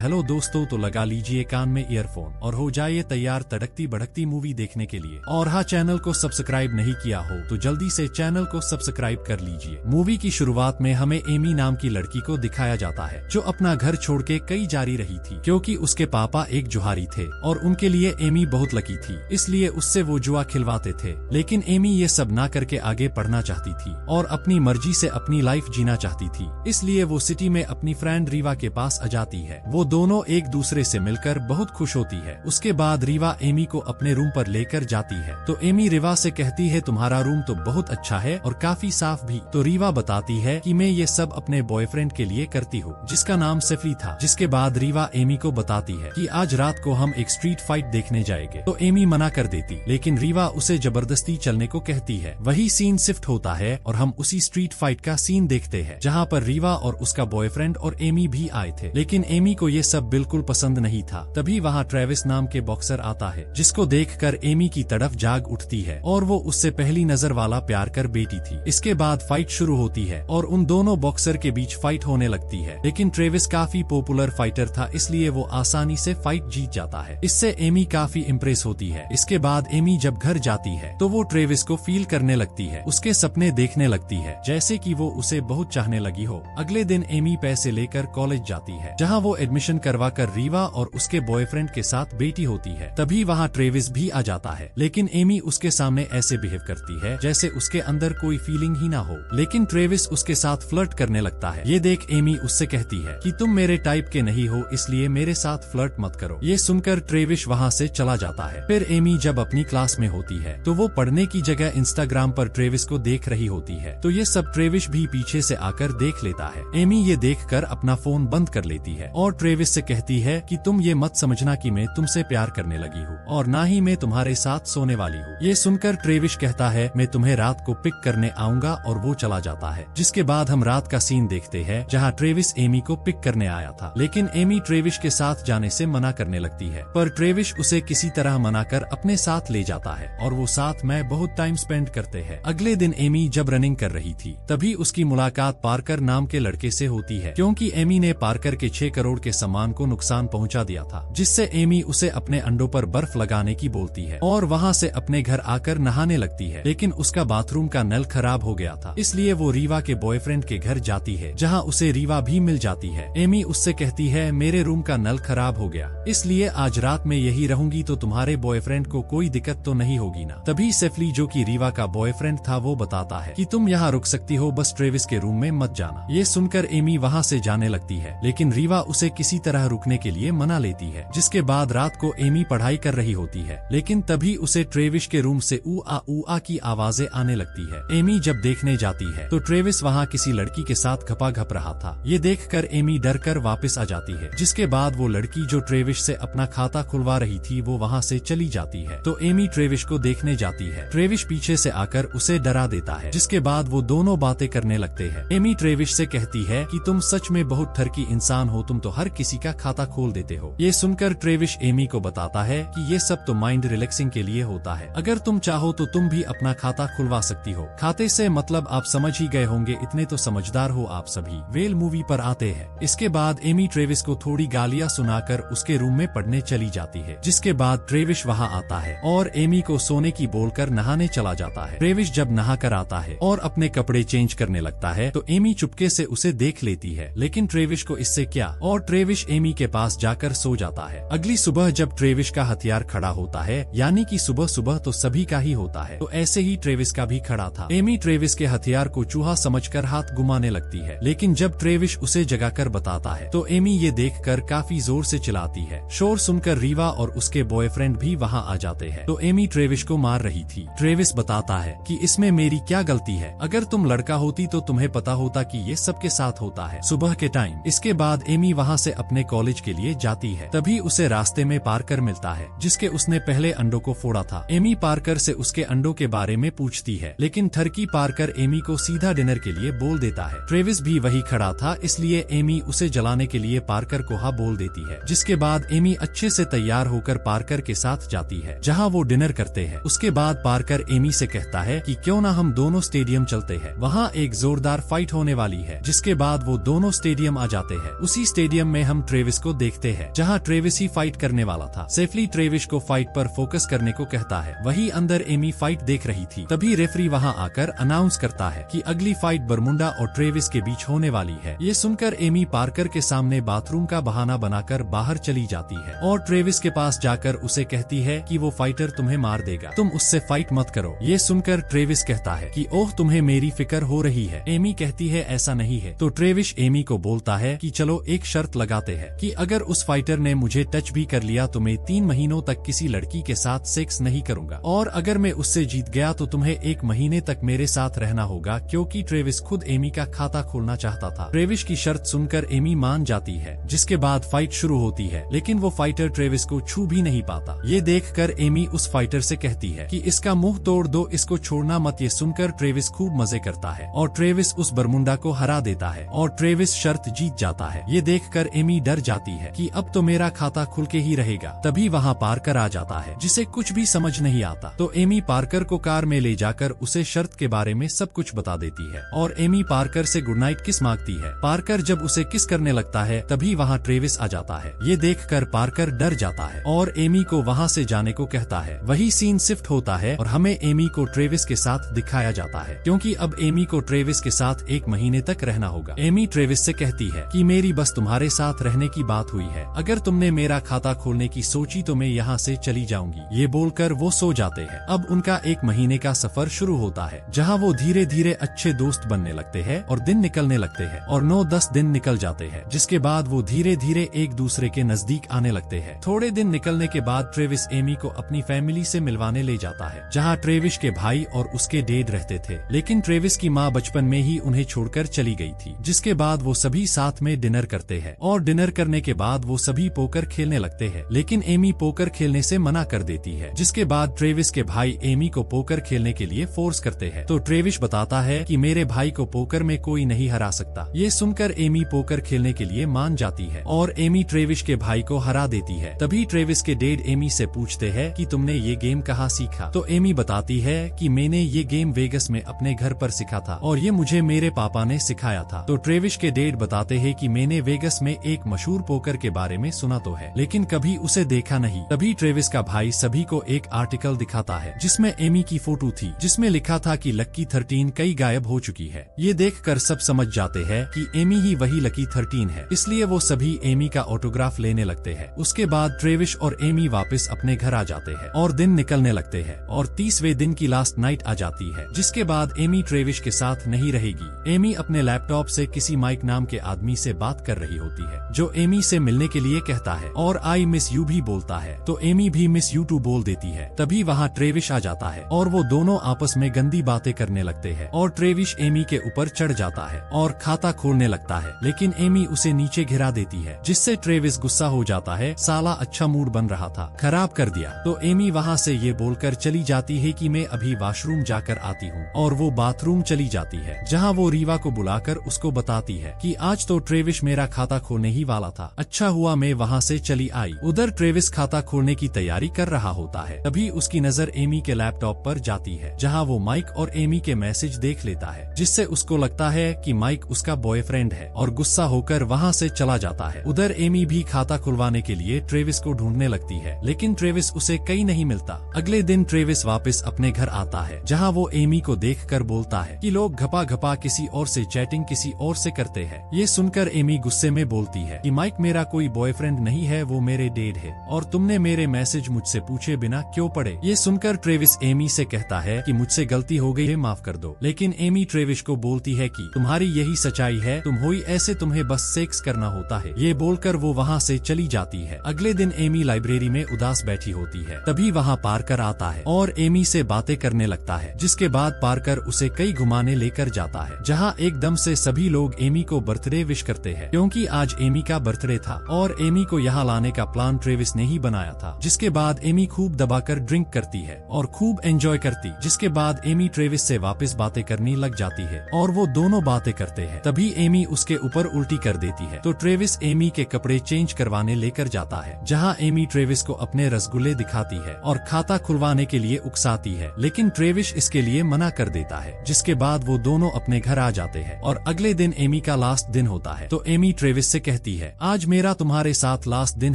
Hello दोस्तों, तो लगा लीजिए कान में ईयरफोन और हो जाइए तैयार तड़कती भड़कती मूवी देखने के लिए। और हाँ, चैनल को सब्सक्राइब नहीं किया हो तो जल्दी से चैनल को सब्सक्राइब कर लीजिए। मूवी की शुरुआत में हमें एमी नाम की लड़की को दिखाया जाता है जो अपना घर छोड़ के कई जारी रही थी क्योंकि उसके पापा एक जुहारी थे और उनके लिए एमी बहुत लकी थी, इसलिए उससे वो जुआ खिलवाते थे। लेकिन एमी ये सब ना करके आगे पढ़ना चाहती थी और अपनी मर्जी से अपनी लाइफ जीना चाहती थी, इसलिए वो सिटी में अपनी फ्रेंड रीवा के पास आ जाती है। वो दोनों एक दूसरे से मिलकर बहुत खुश होती है। उसके बाद रीवा एमी को अपने रूम पर लेकर जाती है तो एमी रीवा से कहती है तुम्हारा रूम तो बहुत अच्छा है और काफी साफ भी। तो रीवा बताती है कि मैं ये सब अपने बॉयफ्रेंड के लिए करती हूँ जिसका नाम सेफली था। जिसके बाद रीवा एमी को बताती है कि आज रात को हम एक स्ट्रीट फाइट देखने जाएंगे। तो एमी मना कर देती, लेकिन रीवा उसे जबरदस्ती चलने को कहती है। वही सीन शिफ्ट होता है और हम उसी स्ट्रीट फाइट का सीन देखते हैं जहाँ पर रीवा और उसका बॉयफ्रेंड और एमी भी आए थे। लेकिन एमी को ये सब बिल्कुल पसंद नहीं था। तभी वहाँ ट्रेविस नाम के बॉक्सर आता है जिसको देखकर एमी की तरफ जाग उठती है और वो उससे पहली नजर वाला प्यार कर बेटी थी। इसके बाद फाइट शुरू होती है और उन दोनों बॉक्सर के बीच फाइट होने लगती है। लेकिन ट्रेविस काफी पॉपुलर फाइटर था, इसलिए वो आसानी से फाइट जीत जाता है। इससे एमी काफी इम्प्रेस होती है। इसके बाद एमी जब घर जाती है तो वो ट्रेविस को फील करने लगती है, उसके सपने देखने लगती है जैसे कि वो उसे बहुत चाहने लगी हो। अगले दिन एमी पैसे लेकर कॉलेज जाती है जहाँ वो एडमिशन करवा कर रीवा और उसके बॉयफ्रेंड के साथ बेटी होती है। तभी वहाँ ट्रेविस भी आ जाता है, लेकिन एमी उसके सामने ऐसे बिहेव करती है जैसे उसके अंदर कोई फीलिंग ही ना हो। लेकिन ट्रेविस उसके साथ फ्लर्ट करने लगता है। ये देख एमी उससे कहती है कि तुम मेरे टाइप के नहीं हो, इसलिए मेरे साथ फ्लर्ट मत करो। ये सुनकर ट्रेविस वहाँ से चला जाता है। फिर एमी जब अपनी क्लास में होती है तो वो पढ़ने की जगह इंस्टाग्राम पर ट्रेविस को देख रही होती है। तो ये सब ट्रेविस भी पीछे से आकर देख लेता है। एमी ये देखकर अपना फोन बंद कर लेती है और ट्रेविस से कहती है कि तुम ये मत समझना कि मैं तुमसे प्यार करने लगी हूँ और ना ही मैं तुम्हारे साथ सोने वाली हूँ। ये सुनकर ट्रेविस कहता है मैं तुम्हें रात को पिक करने आऊंगा और वो चला जाता है। जिसके बाद हम रात का सीन देखते हैं जहाँ ट्रेविस एमी को पिक करने आया था, लेकिन एमी ट्रेविस के साथ जाने से मना करने लगती है। पर ट्रेविस उसे किसी तरह मना कर अपने साथ ले जाता है और वो साथ में बहुत टाइम स्पेंड करते हैं। अगले दिन एमी जब रनिंग कर रही थी तभी उसकी मुलाकात पार्कर नाम के लड़के से होती है क्योंकि एमी ने पार्कर के 6 करोड़ के सामान को नुकसान पहुंचा दिया था, जिससे एमी उसे अपने अंडों पर बर्फ लगाने की बोलती है और वहां से अपने घर आकर नहाने लगती है। लेकिन उसका बाथरूम का नल खराब हो गया था, इसलिए वो रीवा के बॉयफ्रेंड के घर जाती है जहां उसे रीवा भी मिल जाती है। एमी उससे कहती है मेरे रूम का नल खराब हो गया, इसलिए आज रात में यही रहूंगी तो तुम्हारे बॉयफ्रेंड को कोई दिक्कत तो नहीं होगी ना। तभी सेफली जो कि रीवा का बॉयफ्रेंड था वो बताता है कि तुम यहाँ रुक सकती हो, बस ट्रेविस के रूम में मत जाना। ये सुनकर एमी वहाँ से जाने लगती है, लेकिन रीवा उसे किसी तरह रुकने के लिए मना लेती है। जिसके बाद रात को एमी पढ़ाई कर रही होती है, लेकिन तभी उसे ट्रेविस के रूम से ऊ आ की आवाजें आने लगती है। एमी जब देखने जाती है तो ट्रेविस वहाँ किसी लड़की के साथ घपाघप रहा था। ये देखकर एमी डर कर वापस आ जाती है। जिसके बाद वो लड़की जो ट्रेविस से अपना खाता खुलवा रही थी वो वहाँ से चली जाती है। तो एमी ट्रेविस को देखने जाती है। ट्रेविस पीछे से आकर उसे डरा देता है। जिसके बाद वो दोनों बातें करने लगते हैं। एमी ट्रेविस से कहती है कि तुम सच में बहुत ठरकी इंसान हो, तुम तो हर किसी का खाता खोल देते हो। ये सुनकर ट्रेविस एमी को बताता है कि ये सब तो माइंड रिलैक्सिंग के लिए होता है, अगर तुम चाहो तो तुम भी अपना खाता खुलवा सकती हो। खाते से मतलब आप समझ ही गए होंगे, इतने तो समझदार हो आप सभी। वेल मूवी पर आते हैं। इसके बाद एमी ट्रेविस को थोड़ी गालियां सुनाकर उसके रूम में पढ़ने चली जाती है। जिसके बाद ट्रेविस वहाँ आता है और एमी को सोने की बोलकर नहाने चला जाता है। ट्रेविस जब नहा कर आता है और अपने कपड़े चेंज करने लगता है तो एमी चुपके से उसे देख लेती है, लेकिन ट्रेविस को इससे क्या, और ट्रेविस एमी के पास जाकर सो जाता है। अगली सुबह जब ट्रेविस का हथियार खड़ा होता है, यानी कि सुबह सुबह तो सभी का ही होता है, तो ऐसे ही ट्रेविस का भी खड़ा था। एमी ट्रेविस के हथियार को चूहा समझकर हाथ घुमाने लगती है, लेकिन जब ट्रेविस उसे जगाकर बताता है तो एमी ये देखकर काफी जोर से चिल्लाती है। शोर सुनकर रीवा और उसके बॉयफ्रेंड भी वहाँ आ जाते हैं। तो एमी ट्रेविस को मार रही थी। ट्रेविस बताता है कि इसमें मेरी क्या गलती है, अगर तुम लड़का होती तो तुम्हें पता होता कि ये सबके साथ होता है सुबह के टाइम। इसके बाद एमी वहाँ से अपने कॉलेज के लिए जाती है। तभी उसे रास्ते में पार्कर मिलता है जिसके उसने पहले अंडों को फोड़ा था। एमी पार्कर से उसके अंडों के बारे में पूछती है, लेकिन ठरकी पार्कर एमी को सीधा डिनर के लिए बोल देता है। ट्रेविस भी वही खड़ा था, इसलिए एमी उसे जलाने के लिए पार्कर को हाँ बोल देती है। जिसके बाद एमी अच्छे से तैयार होकर पार्कर के साथ जाती है जहाँ वो डिनर करते हैं। उसके बाद पार्कर एमी से कहता है कि क्यों ना हम दोनों स्टेडियम चलते हैं, वहाँ एक जोरदार फाइट होने वाली है। जिसके बाद वो दोनों स्टेडियम आ जाते हैं। उसी स्टेडियम में हम ट्रेविस को देखते हैं, जहाँ ट्रेविस ही फाइट करने वाला था। सेफली ट्रेविस को फाइट पर फोकस करने को कहता है। वही अंदर एमी फाइट देख रही थी। तभी रेफरी वहाँ आकर अनाउंस करता है कि अगली फाइट बरमुंडा और ट्रेविस के बीच होने वाली है। ये सुनकर एमी पार्कर के सामने बाथरूम का बहाना बनाकर बाहर चली जाती है और ट्रेविस के पास जाकर उसे कहती है कि वो फाइटर तुम्हें मार देगा, तुम उससे फाइट मत करो। ये सुनकर ट्रेविस कहता है कि ओह तुम्हें मेरी फिक्र हो रही है। एमी कहती है ऐसा नहीं है। तो ट्रेविस एमी को बोलता है कि चलो एक शर्त लगाते हैं कि अगर उस फाइटर ने मुझे टच भी कर लिया तो मैं 3 महीनों तक किसी लड़की के साथ सेक्स नहीं करूंगा, और अगर मैं उससे जीत गया तो तुम्हें 1 महीने तक मेरे साथ रहना होगा, क्योंकि ट्रेविस खुद एमी का खाता खोलना चाहता था। ट्रेविस की शर्त सुनकर एमी मान जाती है, जिसके बाद फाइट शुरू होती है, लेकिन वो फाइटर ट्रेविस को छू भी नहीं पाता। ये देखकर एमी उस फाइटर से कहती है कि इसका मुंह तोड़ दो, इसको छोड़ना मत। ये सुनकर ट्रेविस खूब मजे करता है और ट्रेविस उस बरमुंडा को हरा देता है और ट्रेविस शर्त जीत जाता है। ये देखकर एमी डर जाती है कि अब तो मेरा खाता खुल के ही रहेगा। तभी वहाँ पार्कर आ जाता है, जिसे कुछ भी समझ नहीं आता। तो एमी पार्कर को कार में ले जाकर उसे शर्त के बारे में सब कुछ बता देती है और एमी पार्कर से गुड नाइट किस मांगती है। पार्कर जब उसे किस करने लगता है तभी वहाँ ट्रेविस आ जाता है। ये देखकर पार्कर डर जाता है और एमी को वहाँ से जाने को कहता है। वही सीन शिफ्ट होता है और हमें एमी को ट्रेविस के साथ दिखाया जाता है, क्योंकि अब एमी को ट्रेविस के साथ 1 महीने तक रहना होगा। एमी ट्रेविस से कहती है कि मेरी बस तुम्हारे साथ रहने की बात हुई है, अगर तुमने मेरा खाता खोलने की सोची तो मैं यहाँ से चली जाऊंगी। ये बोलकर वो सो जाते हैं। अब उनका 1 महीने का सफर शुरू होता है, जहाँ वो धीरे धीरे अच्छे दोस्त बनने लगते हैं और दिन निकलने लगते हैं और 9-10 दिन निकल जाते हैं, जिसके बाद वो धीरे धीरे एक दूसरे के नजदीक आने लगते हैं। थोड़े दिन निकलने के बाद ट्रेविस एमी को अपनी फैमिली से मिलवाने ले जाता है, जहाँ ट्रेविस के भाई और उसके डैड रहते थे, लेकिन ट्रेविस की माँ बचपन में ही उन्हें छोड़कर चली गई थी। जिसके बाद वो सभी साथ में डिनर करते हैं और डिनर करने के बाद वो सभी पोकर खेलने लगते हैं, लेकिन एमी पोकर खेलने से मना कर देती है। जिसके बाद ट्रेविस के भाई एमी को पोकर खेलने के लिए फोर्स करते हैं। तो ट्रेविस बताता है कि मेरे भाई को पोकर में कोई नहीं हरा सकता। ये सुनकर एमी पोकर खेलने के लिए मान जाती है और एमी ट्रेविस के भाई को हरा देती है। तभी ट्रेविस के डैड एमी से पूछते हैं कि तुमने ये गेम कहाँ सीखा। तो एमी बताती है कि मैंने ये गेम वेगस में अपने घर पर सीखा था और ये मुझे मेरे पापा ने सिखाया था। तो ट्रेविस के डैड बताते हैं कि मैंने वेगस में एक मशहूर पोकर के बारे में सुना तो है, लेकिन कभी उसे देखा नहीं। तभी ट्रेविस का भाई सभी को एक आर्टिकल दिखाता है, जिसमें एमी की फोटो थी, जिसमें लिखा था कि लकी 13 कई गायब हो चुकी है। ये देखकर सब समझ जाते हैं कि एमी ही वही लकी 13 है, इसलिए वो सभी एमी का ऑटोग्राफ लेने लगते हैं। उसके बाद ट्रेविस और एमी वापस अपने घर आ जाते हैं और दिन निकलने लगते हैं और 30वें दिन की लास्ट नाइट आ जाती है, जिसके बाद एमी ट्रेविस के साथ नहीं रहेगी। एमी अपने लैपटॉप से किसी माइक नाम के आदमी से बात कर रही होती है, जो एमी से मिलने के लिए कहता है और आई मिस यू भी बोलता है। तो एमी भी मिस यू टू बोल देती है। तभी वहाँ ट्रेविस आ जाता है और वो दोनों आपस में गंदी बातें करने लगते हैं और ट्रेविस एमी के ऊपर चढ़ जाता है और खाता खोलने लगता है, लेकिन एमी उसे नीचे गिरा देती है, जिससे ट्रेविस गुस्सा हो जाता है। साला अच्छा मूड बन रहा था, खराब कर दिया। तो एमी वहाँ से ये बोलकर चली जाती है कि मैं अभी वॉशरूम जाकर आती हूँ, और वो बाथरूम चली जाती है, जहाँ वो रीवा को बुलाकर उसको बताती है कि आज तो ट्रेविस मेरा खाता खोलने ही वाला था, अच्छा हुआ मैं वहाँ से चली आई। उधर ट्रेविस खाता खोलने की तैयारी कर रहा होता है। तभी उसकी नजर एमी के लैपटॉप पर जाती है, जहाँ वो माइक और एमी के मैसेज देख लेता है, जिससे उसको लगता है कि माइक उसका बॉयफ्रेंड है और गुस्सा होकर वहाँ से चला जाता है। उधर एमी भी खाता खुलवाने के लिए ट्रेविस को ढूंढने लगती है, लेकिन ट्रेविस उसे कहीं नहीं मिलता। अगले दिन ट्रेविस वापस अपने घर आता है, जहाँ वो एमी को देखकर बोलता है कि लोग घपा घपा किसी और से चैटिंग किसी और से करते हैं। ये सुनकर एमी गुस्से में बोलती है कि माइक मेरा कोई बॉयफ्रेंड नहीं है, वो मेरे डैड है और तुमने मेरे मैसेज मुझसे पूछे बिना क्यों पढ़े। ये सुनकर ट्रेविस एमी से कहता है कि मुझसे गलती हो गई है, माफ कर दो। लेकिन एमी ट्रेविस को बोलती है कि तुम्हारी यही सच्चाई है, तुम हुई ऐसे, तुम्हें बस सेक्स करना होता है। ये बोलकर वो वहाँ से चली जाती है। अगले दिन एमी लाइब्रेरी में उदास बैठी होती है। तभी वहाँ पार्कर आता है और एमी से बातें करने लगता है, जिसके बाद पार्कर उसे कई घुमाने लेकर जाता है, जहाँ एकदम से सभी लोग एमी को बर्थडे विश करते हैं, क्योंकि आज एमी का बर्थडे था और एमी को यहाँ लाने का प्लान ट्रेविस ने ही बनाया था। जिसके बाद एमी खूब दबाकर ड्रिंक करती है और खूब एंजॉय करती। जिसके बाद एमी ट्रेविस से वापस बातें करने लग जाती है और वो दोनों बातें करते हैं। तभी एमी उसके ऊपर उल्टी कर देती है। तो ट्रेविस एमी के कपड़े चेंज करवाने लेकर जाता है, जहाँ एमी ट्रेविस को अपने रसगुल्ले दिखाती है और खाता खुलवाने के लिए उकसाती है, लेकिन ट्रेविस इसके लिए मना कर देता है। जिसके बाद वो दोनों अपने घर आ जाते हैं और अगले दिन एमी का लास्ट दिन होता है। तो एमी ट्रेविस से कहती कहती है, आज मेरा तुम्हारे साथ लास्ट दिन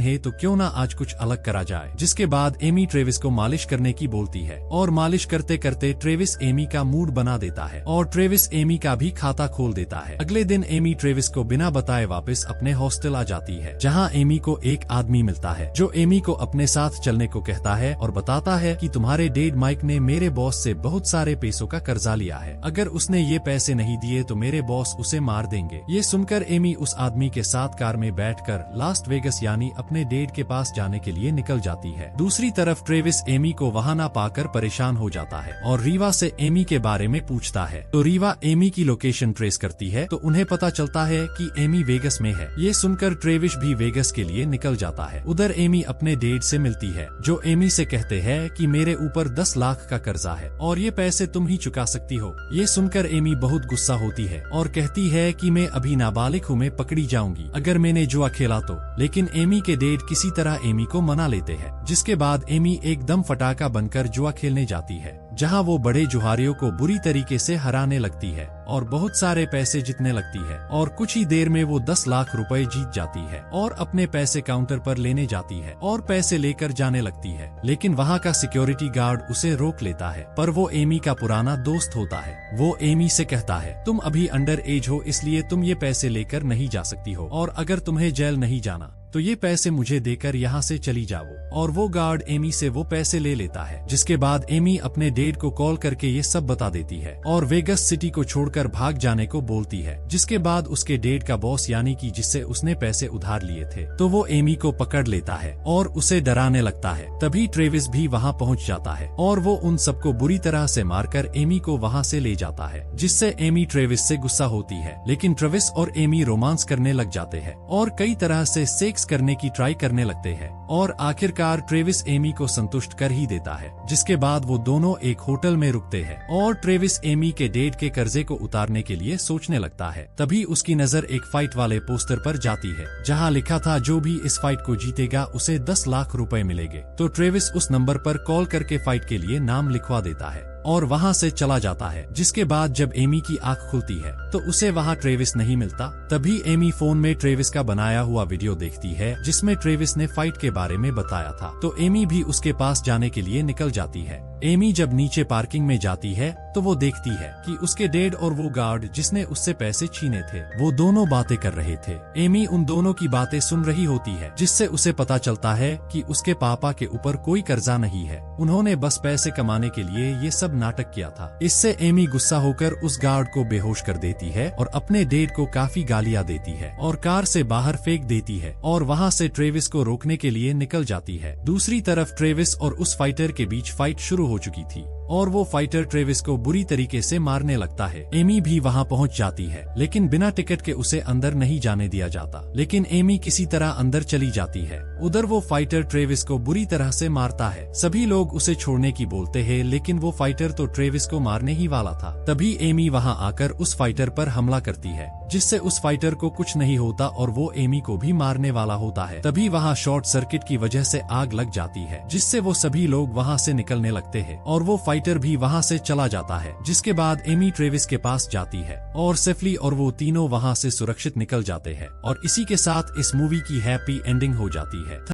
है तो क्यों ना आज कुछ अलग करा जाए। जिसके बाद एमी ट्रेविस को मालिश करने की बोलती है और मालिश करते करते ट्रेविस एमी का मूड बना देता है और ट्रेविस एमी का भी खाता खोल देता है। अगले दिन एमी ट्रेविस को बिना बताए वापस अपने हॉस्टल आ जाती है, जहाँ एमी को एक आदमी मिलता है जो एमी को अपने साथ चलने को कहता है और बताता है कि तुम्हारे डैड माइक ने मेरे बॉस से बहुत सारे पैसों का कर्जा लिया है, अगर उसने ये पैसे नहीं दिए तो मेरे बॉस उसे मार देंगे। ये सुनकर एमी उस आदमी के साथ कार में बैठकर लास वेगस यानी अपने डैड के पास जाने के लिए निकल जाती है। दूसरी तरफ ट्रेविस एमी को वहां ना पाकर परेशान हो जाता है और रीवा से एमी के बारे में पूछता है, तो रीवा एमी की लोकेशन ट्रेस करती है तो उन्हें पता चलता है कि एमी वेगस में है। ये सुनकर ट्रेविस भी वेगस के लिए निकल जाता है। उधर एमी अपने डैड से मिलती है जो एमी से कहते हैं कि मेरे ऊपर 10 लाख का कर्जा है और ये पैसे तुम ही चुका सकती हो। ये सुनकर एमी बहुत गुस्सा होती है और कहती है कि मैं अभी नाबालिग हूँ, मैं पकड़ी जाऊंगी अगर मैंने जुआ खेला तो। लेकिन एमी के डैड किसी तरह एमी को मना लेते हैं, जिसके बाद एमी एकदम फटाका बनकर जुआ खेलने जाती है, जहां वो बड़े जुहारियों को बुरी तरीके से हराने लगती है और बहुत सारे पैसे जीतने लगती है और कुछ ही देर में वो 10 लाख रुपए जीत जाती है और अपने पैसे काउंटर पर लेने जाती है और पैसे लेकर जाने लगती है। लेकिन वहां का सिक्योरिटी गार्ड उसे रोक लेता है, पर वो एमी का पुराना दोस्त होता है। वो एमी से कहता है, तुम अभी अंडर एज हो इसलिए तुम ये पैसे लेकर नहीं जा सकती हो और अगर तुम्हें जेल नहीं जाना तो ये पैसे मुझे देकर यहाँ से चली जाओ। और वो गार्ड एमी से वो पैसे ले लेता है, जिसके बाद एमी अपने डैड को कॉल करके ये सब बता देती है और वेगस सिटी को छोड़कर भाग जाने को बोलती है। जिसके बाद उसके डैड का बॉस यानी कि जिससे उसने पैसे उधार लिए थे तो वो एमी को पकड़ लेता है और उसे डराने लगता है। तभी ट्रेविस भी वहाँ पहुँच जाता है और वो उन सबको बुरी तरह से मारकर एमी को वहाँ से ले जाता है, जिससे एमी ट्रेविस से गुस्सा होती है। लेकिन ट्रेविस और एमी रोमांस करने लग जाते हैं और कई तरह से सेक्स करने की ट्राई करने लगते हैं और आखिरकार ट्रेविस एमी को संतुष्ट कर ही देता है। जिसके बाद वो दोनों एक होटल में रुकते हैं और ट्रेविस एमी के डैड के कर्जे को उतारने के लिए सोचने लगता है। तभी उसकी नजर एक फाइट वाले पोस्टर पर जाती है, जहां लिखा था जो भी इस फाइट को जीतेगा उसे 10 लाख रुपए मिलेंगे। तो ट्रेविस उस नंबर पर कॉल करके फाइट के लिए नाम लिखवा देता है और वहां से चला जाता है। जिसके बाद जब एमी की आंख खुलती है तो उसे वहां ट्रेविस नहीं मिलता। तभी एमी फोन में ट्रेविस का बनाया हुआ वीडियो देखती है जिसमें ट्रेविस ने फाइट के बारे में बताया था, तो एमी भी उसके पास जाने के लिए निकल जाती है। एमी जब नीचे पार्किंग में जाती है तो वो देखती है कि उसके डैड और वो गार्ड जिसने उससे पैसे छीने थे वो दोनों बातें कर रहे थे। एमी उन दोनों की बातें सुन रही होती है, जिससे उसे पता चलता है कि उसके पापा के ऊपर कोई कर्जा नहीं है, उन्होंने बस पैसे कमाने के लिए ये सब नाटक किया था। इससे एमी गुस्सा होकर उस गार्ड को बेहोश कर देती है और अपने डैड को काफी गालियां देती है और कार से बाहर फेंक देती है और वहां से ट्रेविस को रोकने के लिए निकल जाती है। दूसरी तरफ ट्रेविस और उस फाइटर के बीच फाइट शुरू हो चुकी थी और वो फाइटर ट्रेविस को बुरी तरीके से मारने लगता है। एमी भी वहां पहुंच जाती है, लेकिन बिना टिकट के उसे अंदर नहीं जाने दिया जाता। लेकिन एमी किसी तरह अंदर चली जाती है। उधर वो फाइटर ट्रेविस को बुरी तरह से मारता है। सभी लोग उसे छोड़ने की बोलते हैं, लेकिन वो फाइटर तो ट्रेविस को मारने ही वाला था। तभी एमी वहां आकर उस फाइटर पर हमला करती है, जिससे उस फाइटर को कुछ नहीं होता और वो एमी को भी मारने वाला होता है। तभी वहां शॉर्ट सर्किट की वजह से आग लग जाती है, जिससे वो सभी लोग वहां से निकलने लगते हैं और वो फाइटर भी वहां से चला जाता है। जिसके बाद एमी ट्रेविस के पास जाती है और सेफली और वो तीनों वहां से सुरक्षित निकल जाते हैं और इसी के साथ इस मूवी की हैप्पी एंडिंग हो जाती है।